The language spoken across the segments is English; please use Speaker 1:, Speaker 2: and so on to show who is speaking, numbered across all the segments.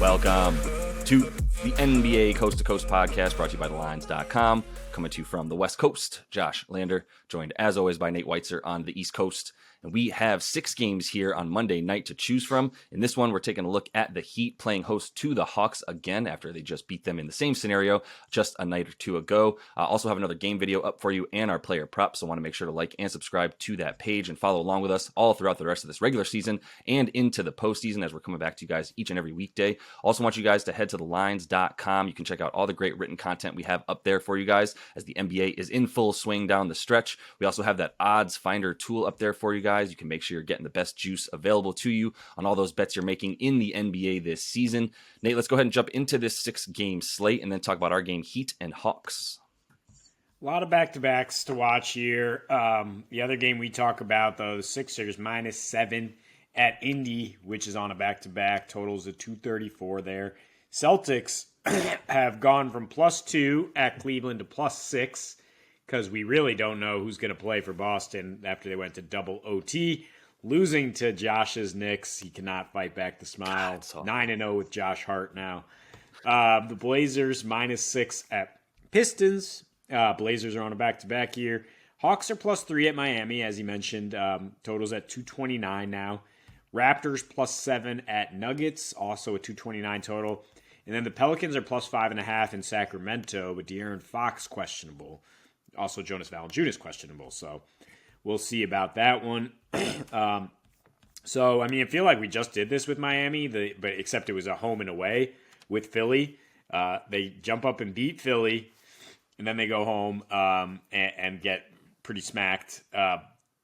Speaker 1: Welcome to the NBA Coast to Coast podcast brought to you by thelines.com. Coming to you from the West Coast, Josh Lander, joined as always by Nate Weitzer on the East Coast. And we have 6 games here on Monday night to choose from. In this one, we're taking a look at the Heat playing host to the Hawks again after they just beat them in the same scenario just a night or two ago. Also have another game video up for you and our player prop, so want to make sure to like and subscribe to that page and follow along with us all throughout the rest of this regular season and into the postseason as we're coming back to you guys each and every weekday. Also want you guys to head to thelines.com. You can check out all the great written content we have up there for you guys as the NBA is in full swing down the stretch. We also have that odds finder tool up there for you guys. You can make sure you're getting the best juice available to you on all those bets you're making in the NBA this season. Nate, let's go ahead and jump into this 6-game slate and then talk about our game, Heat and Hawks.
Speaker 2: A lot of back-to-backs to watch here. The other game we talk about, though, the Sixers -7 at Indy, which is on a back-to-back. Totals of 234 there. Celtics have gone from +2 at Cleveland to +6 because we really don't know who's going to play for Boston after they went to double OT. Losing to Josh's Knicks. He cannot fight back the smile. 9-0 with Josh Hart now. The Blazers -6 at Pistons. Blazers are on a back-to-back here. Hawks are +3 at Miami, as you mentioned. Totals at 229 now. Raptors +7 at Nuggets, also a 229 total. And then the Pelicans are +5.5 in Sacramento, with De'Aaron Fox questionable. Also, Jonas Valanciunas questionable, so we'll see about that one. I feel like we just did this with Miami, but except it was a home and away with Philly. They jump up and beat Philly, and then they go home and get pretty smacked.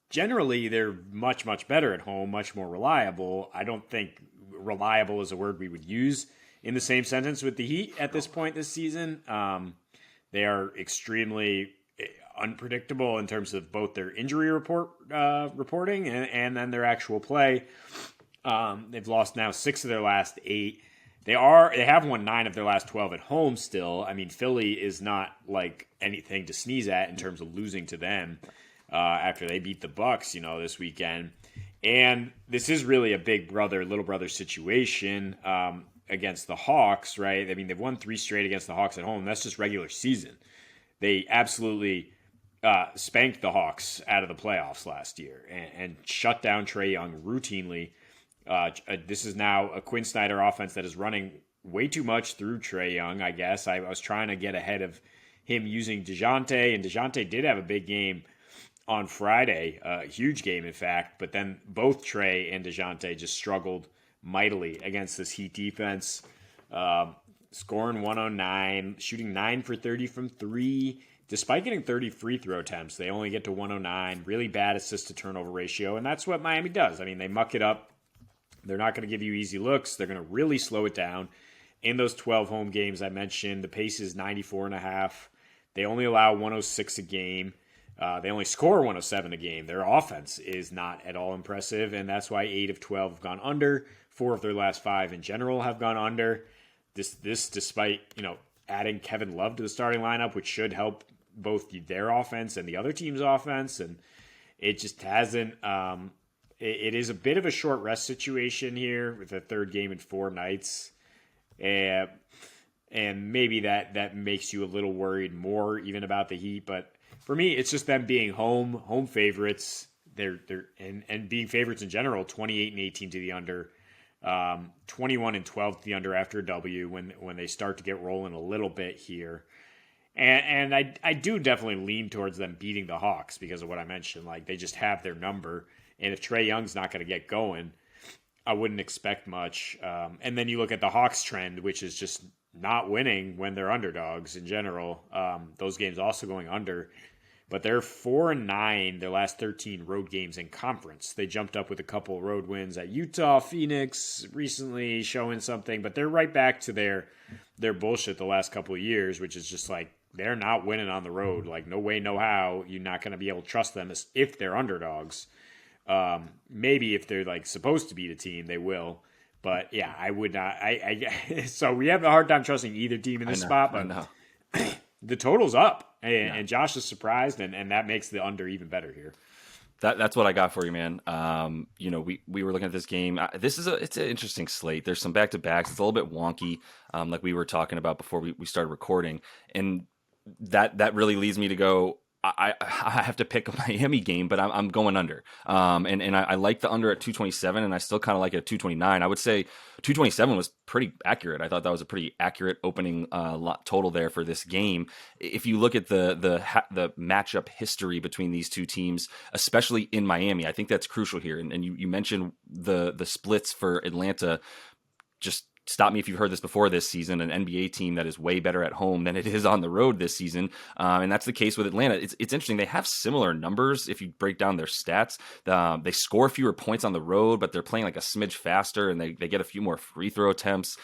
Speaker 2: Generally, they're much, much better at home, much more reliable. I don't think reliable is a word we would use in the same sentence with the Heat at this point this season. They are extremely unpredictable in terms of both their injury reporting and then their actual play. They've lost now 6 of their last 8. They have won 9 of their last 12 at home still. I mean, Philly is not like anything to sneeze at in terms of losing to them after they beat the Bucks, this weekend. And this is really a big brother, little brother situation against the Hawks, right? I mean, they've won 3 straight against the Hawks at home. That's just regular season. They absolutely spanked the Hawks out of the playoffs last year and shut down Trae Young routinely. This is now a Quinn Snyder offense that is running way too much through Trae Young, I guess. I was trying to get ahead of him using DeJounte, and DeJounte did have a big game on Friday, a huge game, in fact, but then both Trae and DeJounte just struggled mightily against this Heat defense, scoring 109, shooting 9 for 30 from 3. Despite getting 30 free throw attempts, they only get to 109. Really bad assist-to-turnover ratio, and that's what Miami does. I mean, they muck it up. They're not going to give you easy looks. They're going to really slow it down. In those 12 home games I mentioned, the pace is 94.5. They only allow 106 a game. They only score 107 a game. Their offense is not at all impressive, and that's why 8 of 12 have gone under. 4 of their last 5 in general have gone under. This despite, adding Kevin Love to the starting lineup, which should help both their offense and the other team's offense, and it just hasn't. It is a bit of a short rest situation here with a third game in 4 nights, and maybe that makes you a little worried more even about the Heat. But for me, it's just them being home favorites. They're being favorites in general, 28-18 to the under. 21-12 to the under after a W when they start to get rolling a little bit here. And I do definitely lean towards them beating the Hawks because of what I mentioned. Like, they just have their number. And if Trae Young's not going to get going, I wouldn't expect much. And then you look at the Hawks trend, which is just not winning when they're underdogs in general. Those games also going under. But they're 4-9 their last 13 road games in conference. They jumped up with a couple road wins at Utah, Phoenix recently, showing something. But they're right back to their bullshit the last couple of years, which is just like they're not winning on the road. Like, no way, no how. You're not going to be able to trust them if they're underdogs. Maybe if they're like supposed to be the team, they will. But yeah, I would not. So we have a hard time trusting either team in this spot. But the total's up, and Josh is surprised, and that makes the under even better here.
Speaker 1: That's what I got for you, man. We were looking at this game. It's an interesting slate. There's some back to backs. It's a little bit wonky, like we were talking about before we started recording, and that really leads me to go. I have to pick a Miami game, but I'm going under. And I like the under at 227, and I still kind of like it at 229. I would say 227 was pretty accurate. I thought that was a pretty accurate opening total there for this game. If you look at the matchup history between these two teams, especially in Miami, I think that's crucial here. And you mentioned the splits for Atlanta. Just stop me if you've heard this before this season, an NBA team that is way better at home than it is on the road this season. And that's the case with Atlanta. It's interesting. They have similar numbers if you break down their stats. They score fewer points on the road, but they're playing like a smidge faster, and they get a few more free throw attempts,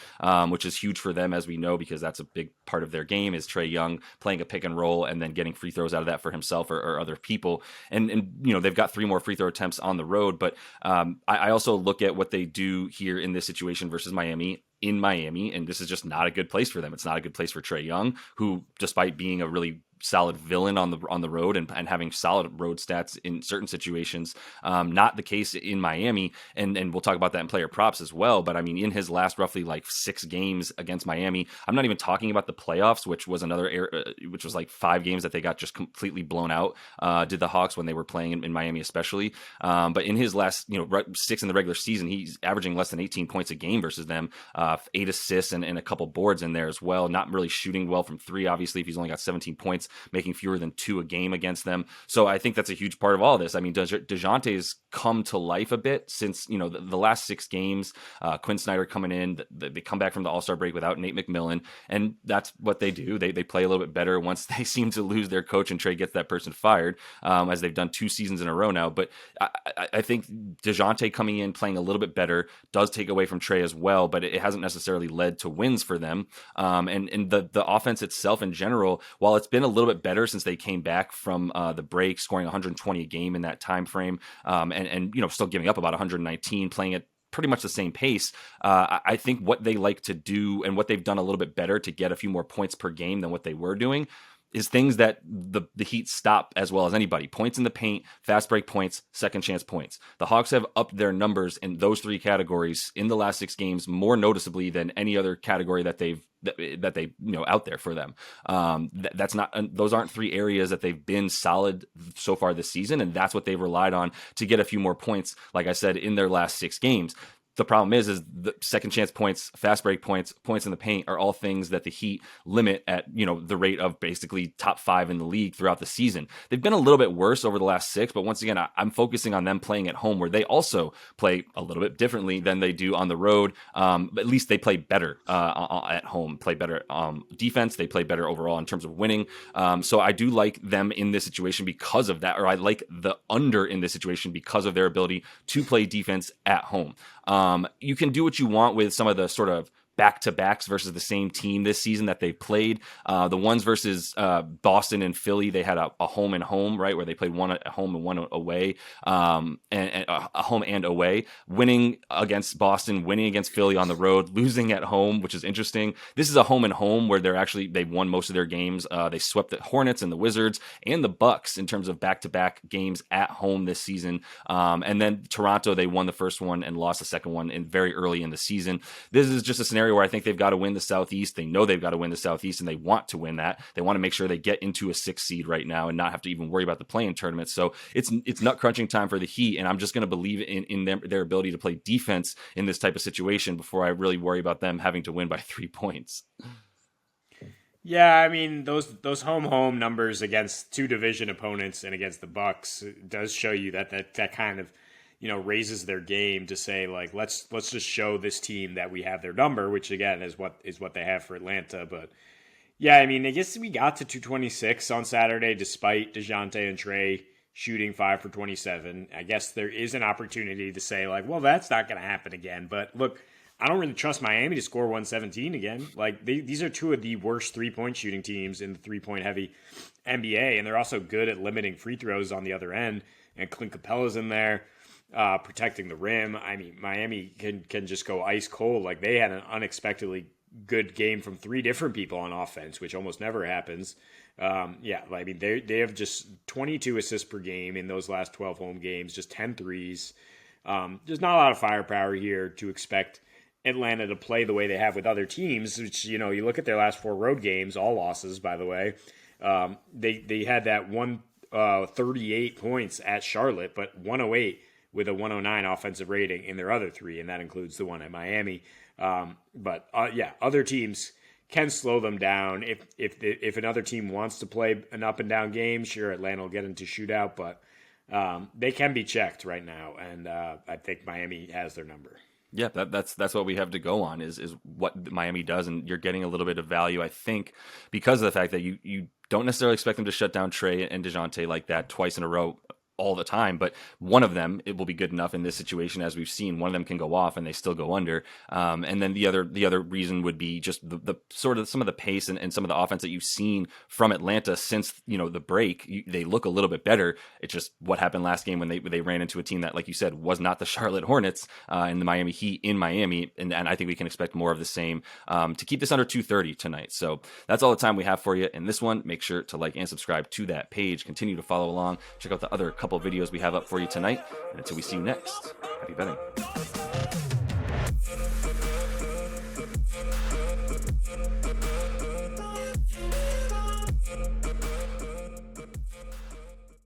Speaker 1: which is huge for them, as we know, because that's a big part of their game is Trae Young playing a pick and roll and then getting free throws out of that for himself or other people. And they've got 3 more free throw attempts on the road. But I also look at what they do here in this situation versus Miami. In Miami, and this is just not a good place for them. It's not a good place for Trae Young, who, despite being a really solid villain on the road and having solid road stats in certain situations, not the case in Miami. And we'll talk about that in player props as well. But I mean, in his last roughly like 6 games against Miami, I'm not even talking about the playoffs, which was which was like 5 games that they got just completely blown out. Did the Hawks when they were playing in Miami, especially. But in his last 6 in the regular season, he's averaging less than 18 points a game versus them, 8 assists and a couple boards in there as well. Not really shooting well from 3, obviously, if he's only got 17 points. Making fewer than 2 a game against them. So I think that's a huge part of all this. I mean, DeJounte's come to life a bit since, the last 6 games, Quinn Snyder coming in, they come back from the All-Star break without Nate McMillan, and that's what they do. They play a little bit better once they seem to lose their coach and Trae gets that person fired, as they've done 2 seasons in a row now. But I think DeJounte coming in, playing a little bit better, does take away from Trae as well, but it hasn't necessarily led to wins for them. And the offense itself in general, while it's been a little bit better since they came back from the break, scoring 120 a game in that time frame, and still giving up about 119, playing at pretty much the same pace. I think what they like to do and what they've done a little bit better to get a few more points per game than what they were doing is things that the Heat stop as well as anybody. Points in the paint, fast break points, second chance points. The Hawks have upped their numbers in those 3 categories in the last 6 games more noticeably than any other category that they out there for them. Those aren't 3 areas that they've been solid so far this season, and that's what they've relied on to get a few more points, like I said, in their last 6 games. The problem is the second chance points, fast break points, points in the paint are all things that the Heat limit at, the rate of basically top 5 in the league throughout the season. They've been a little bit worse over the last 6, but once again, I'm focusing on them playing at home, where they also play a little bit differently than they do on the road. But at least they play better at home, play better defense. They play better overall in terms of winning. So I do like them in this situation because of that, or I like the under in this situation because of their ability to play defense at home. You can do what you want with some of the sort of back-to-backs versus the same team this season that they played. The ones versus Boston and Philly, they had a home and home, right, where they played one at home and one away, and a home and away, winning against Boston, winning against Philly on the road, losing at home, which is interesting. This is a home and home where they won most of their games. They swept the Hornets and the Wizards and the Bucks in terms of back-to-back games at home this season. And then Toronto, they won the first one and lost the second one very early in the season. This is just a scenario where I think they've got to win the Southeast. They know they've got to win the Southeast, and they want to win that. They want to make sure they get into a 6 seed right now and not have to even worry about the play-in tournament. So it's nut crunching time for the Heat, and I'm just going to believe in their ability to play defense in this type of situation before I really worry about them having to win by 3 points.
Speaker 2: Yeah, I mean those home numbers against 2 division opponents and against the Bucks does show you that kind of raises their game to say, like, let's just show this team that we have their number, which again is what they have for Atlanta. But yeah, I mean, I guess we got to 226 on Saturday despite DeJounte and Trae shooting 5 for 27. I guess there is an opportunity to say, like, well, that's not going to happen again. But look, I don't really trust Miami to score 117 again. Like, these are 2 of the worst 3-point shooting teams in the 3-point heavy NBA, and they're also good at limiting free throws on the other end. And Clint Capella's in there. Protecting the rim. I mean, Miami can just go ice cold. Like, they had an unexpectedly good game from 3 different people on offense, which almost never happens. Yeah, I mean, they have just 22 assists per game in those last 12 home games, just 10 threes. There's not a lot of firepower here to expect Atlanta to play the way they have with other teams, which, you look at their last 4 road games, all losses, by the way. They had that 138 points at Charlotte, but 108 with a 109 offensive rating in their other 3, and that includes the one at Miami. But other teams can slow them down. If another team wants to play an up and down game, sure, Atlanta will get into shootout, but they can be checked right now, and I think Miami has their number.
Speaker 1: Yeah, that's what we have to go on is what Miami does, and you're getting a little bit of value, I think, because of the fact that you don't necessarily expect them to shut down Trey and DeJounte like that twice in a row all the time, but one of them, it will be good enough in this situation. As we've seen, one of them can go off and they still go under. And then the other reason would be just the sort of some of the pace and some of the offense that you've seen from Atlanta since, the break. They look a little bit better. It's just what happened last game when they ran into a team that, like you said, was not the Charlotte Hornets and the Miami Heat in Miami. And I think we can expect more of the same to keep this under 230 tonight. So that's all the time we have for you in this one. Make sure to like and subscribe to that page. Continue to follow along. Check out the other couple videos we have up for you tonight. And until we see you next, happy betting.